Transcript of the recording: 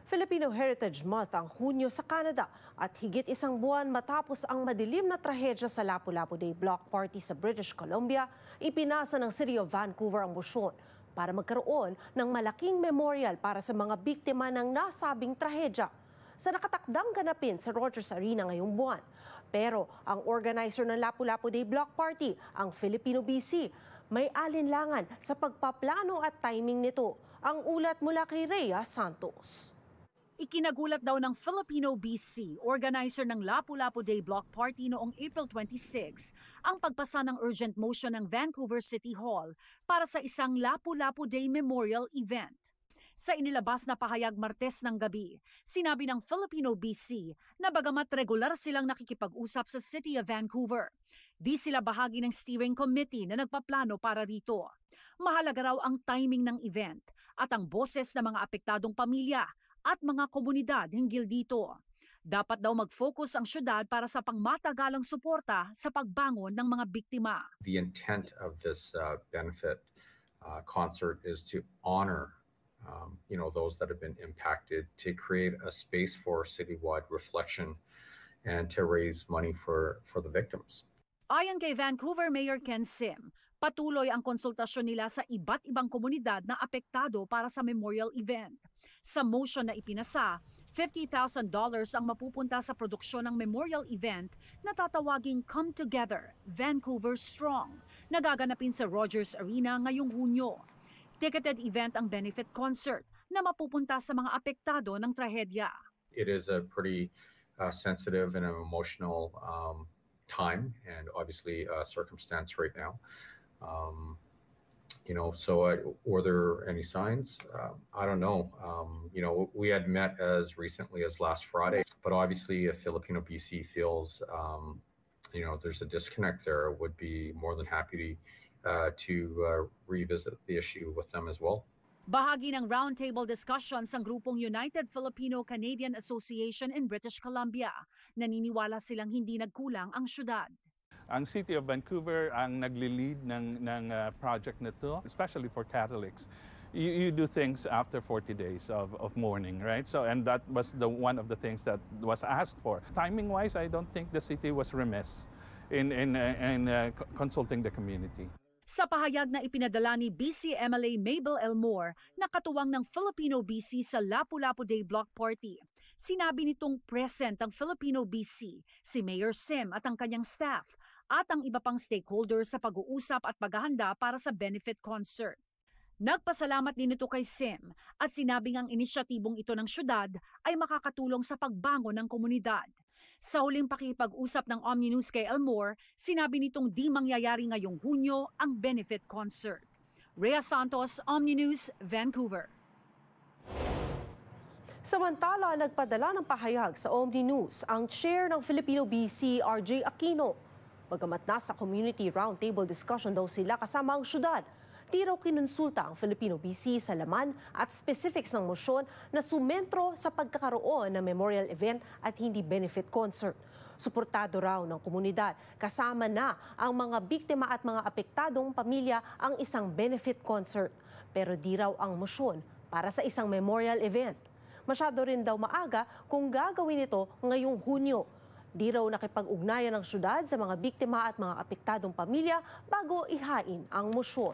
Filipino Heritage Month ang Hunyo sa Canada at higit isang buwan matapos ang madilim na trahedya sa Lapu-Lapu Day Block Party sa British Columbia, ipinasa ng City of Vancouver ang motion para magkaroon ng malaking memorial para sa mga biktima ng nasabing trahedya sa nakatakdang ganapin sa Rogers Arena ngayong buwan. Pero ang organizer ng Lapu-Lapu Day Block Party, ang Filipino BC, may alinlangan sa pagpaplano at timing nito. Ang ulat mula kay Rhea Santos. Ikinagulat daw ng Filipino BC, organizer ng Lapu-Lapu Day Block Party noong April 26, ang pagpasa ng urgent motion ng Vancouver City Hall para sa isang Lapu-Lapu Day Memorial event. Sa inilabas na pahayag Martes ng gabi, sinabi ng Filipino BC na bagamat regular silang nakikipag-usap sa City of Vancouver, di sila bahagi ng steering committee na nagpaplano para rito. Mahalaga raw ang timing ng event at ang boses ng mga apektadong pamilya at mga komunidad hinggil dito. Dapat daw mag-focus ang syudad para sa pangmatagalang suporta sa pagbangon ng mga biktima. The intent of this benefit concert is to honor those that have been impacted, to create a space for citywide reflection and to raise money for the victims. Ayon kay Vancouver Mayor Ken Sim, patuloy ang konsultasyon nila sa iba't ibang komunidad na apektado para sa memorial event. Sa motion na ipinasa, $50,000 ang mapupunta sa produksyon ng memorial event na tatawaging Come Together, Vancouver Strong, na gaganapin sa Rogers Arena ngayong Hunyo. Ticketed event ang benefit concert na mapupunta sa mga apektado ng trahedya. It is a pretty sensitive and an emotional time and obviously circumstance right now. Were there any signs? I don't know. We had met as recently as last Friday, but obviously if Filipino BC feels, there's a disconnect there, would be more than happy to revisit the issue with them as well. Bahagi ng roundtable discussions ang grupong United Filipino-Canadian Association in British Columbia. Naniniwala silang hindi nagkulang ang syudad. Ang City of Vancouver ang nagli-lead ng project na to, especially for Catholics. You do things after 40 days of mourning, right? And that was one of the things that was asked for. Timing-wise, I don't think the city was remiss in consulting the community. Sa pahayag na ipinadala ni BC MLA Mabel Elmore na katuwang ng Filipino BC sa Lapu-Lapu Day Block Party, sinabi nitong present ang Filipino BC, si Mayor Sim at ang kanyang staff, at ang iba pang stakeholders sa pag-uusap at paghahanda para sa benefit concert. Nagpasalamat din ito kay Sim at sinabing ang inisyatibong ito ng syudad ay makakatulong sa pagbangon ng komunidad. Sa huling pakipag-usap ng Omninews kay Elmore, sinabi nitong di mangyayari ngayong Hunyo ang benefit concert. Rhea Santos, Omninews, Vancouver. Samantala, nagpadala ng pahayag sa Omninews ang chair ng Filipino BC, RJ Aquino. Bagamat nasa community roundtable discussion daw sila kasama ang syudad, di raw kinonsulta ang Filipino BC sa laman at specifics ng motion na sumentro sa pagkakaroon ng memorial event at hindi benefit concert. Suportado raw ng komunidad, kasama na ang mga biktima at mga apektadong pamilya ang isang benefit concert. Pero di raw ang motion para sa isang memorial event. Masyado rin daw maaga kung gagawin ito ngayong Hunyo. Di raw nakipag-ugnayan ng syudad sa mga biktima at mga apektadong pamilya bago ihain ang motion.